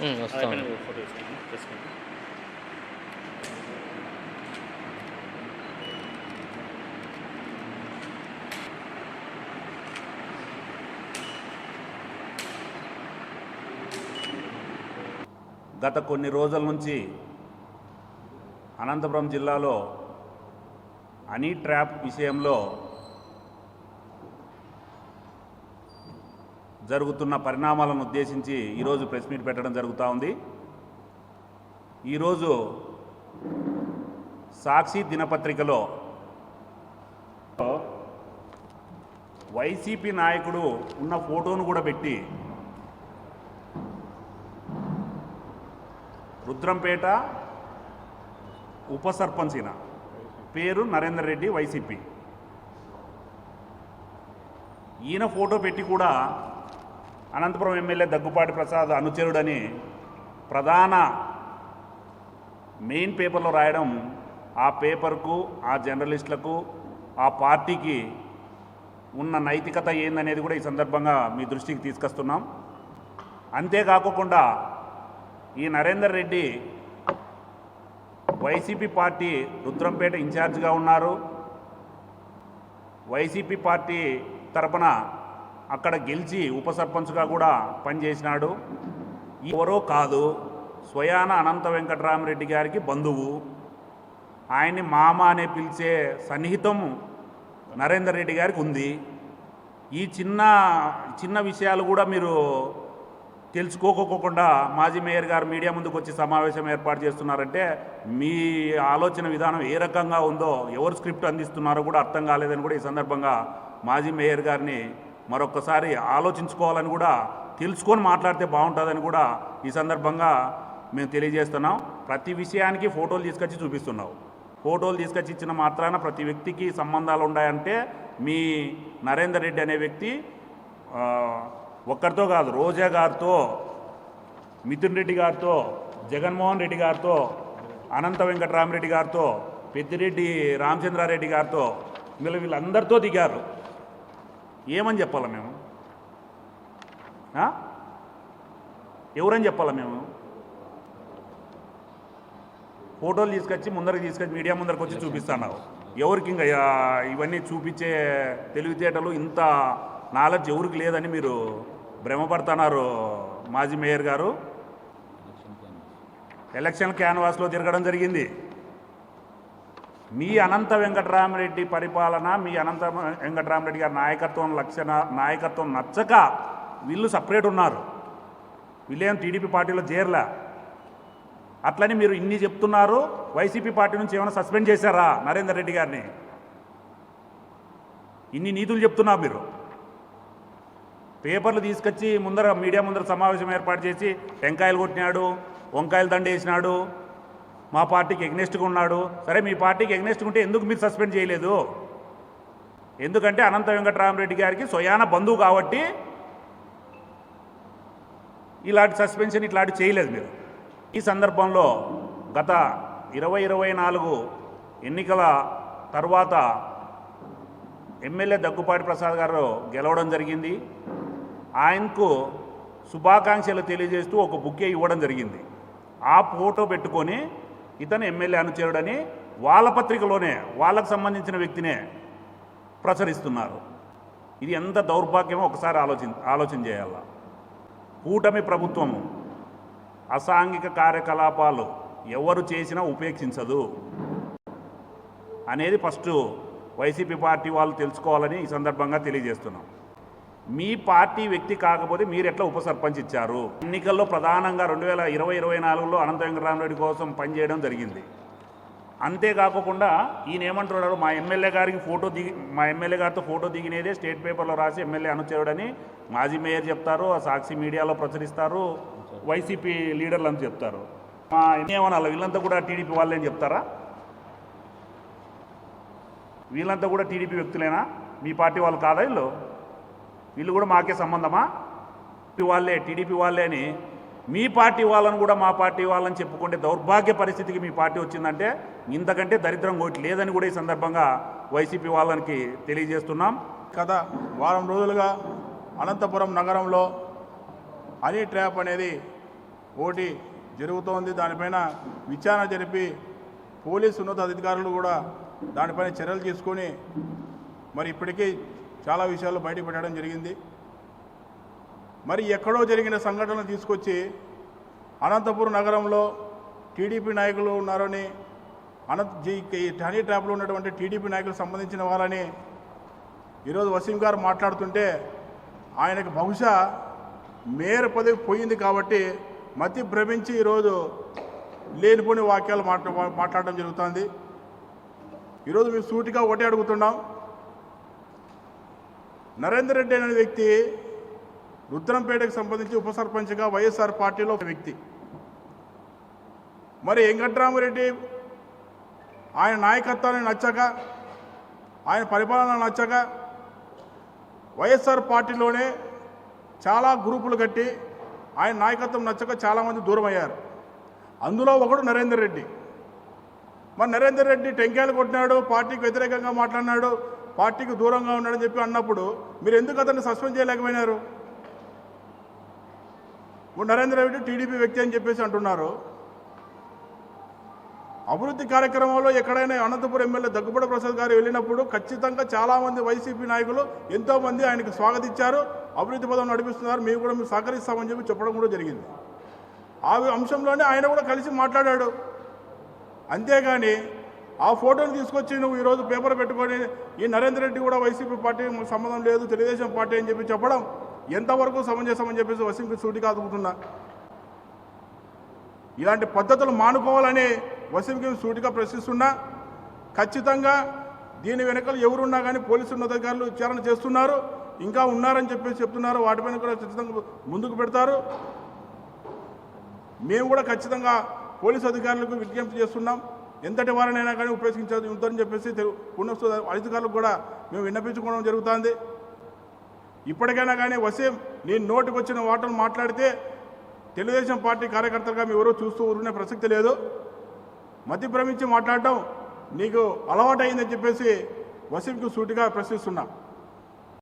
Photo తీసుకుంటాం. గత కొన్ని రోజుల నుంచి అనంతపురం జిల్లాలో హనీ ట్రాప్ విషయంలో జరుగుతున్న పరిణామాలను ఉద్దేశించి ఈరోజు ప్రెస్ మీట్ పెట్టడం జరుగుతూ ఉంది. ఈరోజు సాక్షి దినపత్రికలో వైసీపీ నాయకుడు ఉన్న ఫోటోను కూడా పెట్టి రుద్రంపేట ఉప సర్పంచిన పేరు నరేందర్ రెడ్డి వైసీపీ, ఈయన ఫోటో పెట్టి కూడా అనంతపురం ఎమ్మెల్యే దగ్గుపాటి ప్రసాద్ అనుచరుడని ప్రధాన మెయిన్ పేపర్లో రాయడం ఆ పేపర్కు, ఆ జర్నలిస్టులకు, ఆ పార్టీకి ఉన్న నైతికత ఏందనేది కూడా ఈ సందర్భంగా మీ దృష్టికి తీసుకొస్తున్నాం. అంతేకాకుండా ఈ నరేందర్ రెడ్డి వైసీపీ పార్టీ రుద్రంపేట ఇన్ఛార్జిగా ఉన్నారు. వైసీపీ పార్టీ తరపున అక్కడ గెలిచి ఉప సర్పంచ్గా కూడా పనిచేసినాడు. ఎవరో కాదు, స్వయాన అనంత వెంకటరామరెడ్డి గారికి బంధువు, ఆయన్ని మామ అనే పిలిచే సన్నిహితం నరేందర్ రెడ్డి గారికి ఉంది. ఈ చిన్న విషయాలు కూడా మీరు తెలుసుకోకోకుండా మాజీ మేయర్ గారు మీడియా ముందుకు వచ్చి సమావేశం ఏర్పాటు చేస్తున్నారంటే మీ ఆలోచన విధానం ఏ రకంగా ఉందో, ఎవరు స్క్రిప్ట్ అందిస్తున్నారో కూడా అర్థం కాలేదని కూడా ఈ సందర్భంగా మాజీ మేయర్ గారిని మరొకసారి ఆలోచించుకోవాలని కూడా, తెలుసుకొని మాట్లాడితే బాగుంటుందని కూడా ఈ సందర్భంగా మేము తెలియజేస్తున్నాం. ప్రతి విషయానికి ఫోటోలు తీసుకొచ్చి చూపిస్తున్నావు. ఫోటోలు తీసుకొచ్చి ఇచ్చిన మాత్రాన ప్రతి వ్యక్తికి సంబంధాలు ఉన్నాయంటే మీ నరేందర్ రెడ్డి అనే వ్యక్తి ఒక్కరితో కాదు, రోజా గారితో, మిథున్ రెడ్డి గారితో, జగన్మోహన్ రెడ్డి గారితో, అనంత వెంకటరామరెడ్డి గారితో, పెద్దిరెడ్డి రామచంద్రారెడ్డి గారితో వీళ్ళందరితో దిగారు. ఏమని చెప్పాలా మేము? ఎవరని చెప్పాలా మేము? ఫోటోలు తీసుకొచ్చి మీడియా ముందరికి వచ్చి చూపిస్తున్నావు. ఎవరికి ఇంకా ఇవన్నీ చూపించే తెలివితేటలు, ఇంత నాలెడ్జ్ ఎవరికి లేదని మీరు భ్రమపడుతున్నారు. మాజీ మేయర్ గారు ఎలక్షన్ క్యాన్వాస్లో తిరగడం జరిగింది. మీ అనంత వెంకటరామరెడ్డి పరిపాలన, మీ అనంత వెంకటరామరెడ్డి గారి నాయకత్వం నచ్చక వీళ్ళు సపరేట్ ఉన్నారు. వీళ్ళేం టీడీపీ పార్టీలో చేరలే. అట్లని మీరు ఇన్ని చెప్తున్నారు. వైసీపీ పార్టీ నుంచి ఏమైనా సస్పెండ్ చేశారా నరేందర్ రెడ్డి గారిని? ఇన్ని నీతులు చెప్తున్నారు మీరు. పేపర్లు తీసుకొచ్చి మీడియా ముందర సమావేశం ఏర్పాటు చేసి టెంకాయలు కొట్టినాడు, వంకాయలు దండేసినాడు, మా పార్టీకి ఎగ్నెస్ట్గా ఉన్నాడు. సరే, మీ పార్టీకి ఎగ్నెస్ట్గా ఉంటే ఎందుకు మీరు సస్పెండ్ చేయలేదు? ఎందుకంటే అనంత వెంకటరామరెడ్డి గారికి స్వయాన బంధువు కాబట్టి ఇలాంటి సస్పెన్షన్ ఇట్లాంటి చేయలేదు మీరు. ఈ సందర్భంలో గత 2024 ఎన్నికల తర్వాత ఎమ్మెల్యే దగ్గుపాటి ప్రసాద్ గారు గెలవడం జరిగింది. ఆయనకు శుభాకాంక్షలు తెలియజేస్తూ ఒక బుక్కే ఇవ్వడం జరిగింది. ఆ ఫోటో పెట్టుకొని ఇతను ఎమ్మెల్యే అనుచరుడని వాళ్ళ పత్రికలోనే వాళ్ళకు సంబంధించిన వ్యక్తినే ప్రచురిస్తున్నారు. ఇది ఎంత దౌర్భాగ్యమో ఒకసారి ఆలోచన చేయాల. కూటమి ప్రభుత్వము అసాంఘిక కార్యకలాపాలు ఎవరు చేసినా ఉపేక్షించదు అనేది ఫస్ట్ వైసీపీ పార్టీ వాళ్ళు తెలుసుకోవాలని ఈ సందర్భంగా తెలియజేస్తున్నాం. మీ పార్టీ వ్యక్తి కాకపోతే మీరు ఎట్లా ఉప సర్పంచ్ ఇచ్చారు? ఎన్నికల్లో ప్రధానంగా 2020-24లో అనంత వెంకటరామరెడ్డి కోసం పనిచేయడం జరిగింది. అంతేకాకుండా ఈయన ఏమంటున్నాడు, మా ఎమ్మెల్యే గారితో ఫోటో దిగినేదే స్టేట్ పేపర్లో రాసి ఎమ్మెల్యే అనుచరుడని మాజీ మేయర్ చెప్తారు, ఆ సాక్షి మీడియాలో ప్రచురిస్తారు, వైసీపీ లీడర్లు అని చెప్తారు. ఏమన్నా వీళ్ళంతా కూడా టీడీపీ వాళ్ళని చెప్తారా? వీళ్ళంతా కూడా టీడీపీ వ్యక్తులేనా? మీ పార్టీ వాళ్ళు కాదా? వీళ్ళు కూడా మాకే సంబంధమా? టీడీపీ వాళ్ళే అని మీ పార్టీ వాళ్ళని కూడా మా పార్టీ వాళ్ళని చెప్పుకుంటే దౌర్భాగ్య పరిస్థితికి మీ పార్టీ వచ్చిందంటే ఇంతకంటే దరిద్రం కోటి లేదని కూడా ఈ సందర్భంగా వైసీపీ వాళ్ళకి తెలియజేస్తున్నాం. గత వారం రోజులుగా అనంతపురం నగరంలో హనీ ట్రాప్ అనేది ఒకటి జరుగుతోంది. దానిపైన విచారణ జరిపి పోలీసు ఉన్నతాధికారులు కూడా దానిపైన చర్యలు తీసుకొని మరి ఇప్పటికీ చాలా విషయాలు బయటకు పెట్టడం జరిగింది. మరి ఎక్కడో జరిగిన సంఘటనలు తీసుకొచ్చి అనంతపురం నగరంలో టీడీపీ నాయకులు ఉన్నారని హనీ ట్రాప్లో ఉన్నటువంటి టీడీపీ నాయకులకు సంబంధించిన వాళ్ళని ఈరోజు వసీం గారు మాట్లాడుతుంటే ఆయనకు బహుశా మేయర్ పదవి పోయింది కాబట్టి మతి భ్రమించి ఈరోజు లేనిపోని వాక్యాలు మాట్లాడడం జరుగుతుంది. ఈరోజు మేము సూటిగా ఒకటే అడుగుతున్నాం. నరేందర్ రెడ్డి అనే వ్యక్తి రుద్రంపేటకు సంబంధించి ఉప సర్పంచ్గా వైఎస్ఆర్ పార్టీలో ఒక వ్యక్తి. మరి వెంకట్రామరెడ్డి ఆయన నాయకత్వాన్ని నచ్చక, ఆయన పరిపాలన నచ్చక వైఎస్ఆర్ పార్టీలోనే చాలా గ్రూపులు కట్టి ఆయన నాయకత్వం నచ్చక చాలామంది దూరం అయ్యారు. అందులో ఒకడు నరేందర్ రెడ్డి. మరి నరేందర్ రెడ్డి టెంకాయలు కొట్టినాడు, పార్టీకి వ్యతిరేకంగా మాట్లాడినాడు, పార్టీకి దూరంగా ఉన్నాడని చెప్పి అన్నప్పుడు మీరు ఎందుకు అతన్ని సస్పెండ్ చేయలేకపోయినారు? ఇప్పుడు నరేందర్ రెడ్డి టీడీపీ వ్యక్తి అని చెప్పేసి అంటున్నారు. అభివృద్ధి కార్యక్రమంలో ఎక్కడైనా అనంతపురం ఎమ్మెల్యే దగ్గుబాటి ప్రసాద్ గారు వెళ్ళినప్పుడు ఖచ్చితంగా చాలామంది వైసీపీ నాయకులు ఎంతోమంది ఆయనకు స్వాగతించారు, అభివృద్ధి పదం నడిపిస్తున్నారు, మేము కూడా మీరు సహకరిస్తామని చెప్పి చెప్పడం కూడా జరిగింది. ఆ అంశంలోనే ఆయన కూడా కలిసి మాట్లాడాడు. అంతేగాని ఆ ఫోటోని తీసుకొచ్చి నువ్వు ఈరోజు పేపర్ పెట్టుకొని ఈ నరేందర్ రెడ్డి కూడా వైసీపీ పార్టీ సంబంధం లేదు, తెలుగుదేశం పార్టీ అని చెప్పి చెప్పడం ఎంతవరకు సమంజసమని చెప్పేసి వసీంకి సూటిగా అదుగుతున్నా. ఇలాంటి పద్ధతులు మానుకోవాలని వసీంకి సూటిగా ప్రశ్నిస్తున్నా. ఖచ్చితంగా దీని వెనకాల ఎవరున్నా కానీ పోలీసు ఉన్నతాధికారులు విచారణ చేస్తున్నారు, ఇంకా ఉన్నారని చెప్పేసి చెప్తున్నారు. వాటిపైన కూడా ఖచ్చితంగా ముందుకు పెడతారు. మేము కూడా ఖచ్చితంగా పోలీసు అధికారులకు విజ్ఞప్తి చేస్తున్నాం. ఎంతటి వారినైనా కానీ ఉపయోగించని చెప్పేసి ఉన్నత అధికారులకు కూడా మేము విన్నపించుకోవడం జరుగుతుంది. ఇప్పటికైనా కానీ వసీం నీ నోటికి వచ్చిన వాటలు మాట్లాడితే తెలుగుదేశం పార్టీ కార్యకర్తలుగా మీ ఎవరో చూస్తూ ఊరుకునే ప్రసక్తి లేదు. మతి భ్రమించి మాట్లాడటం నీకు అలవాటు అయిందని చెప్పేసి వసీంకు సూటిగా ప్రశ్నిస్తున్నా.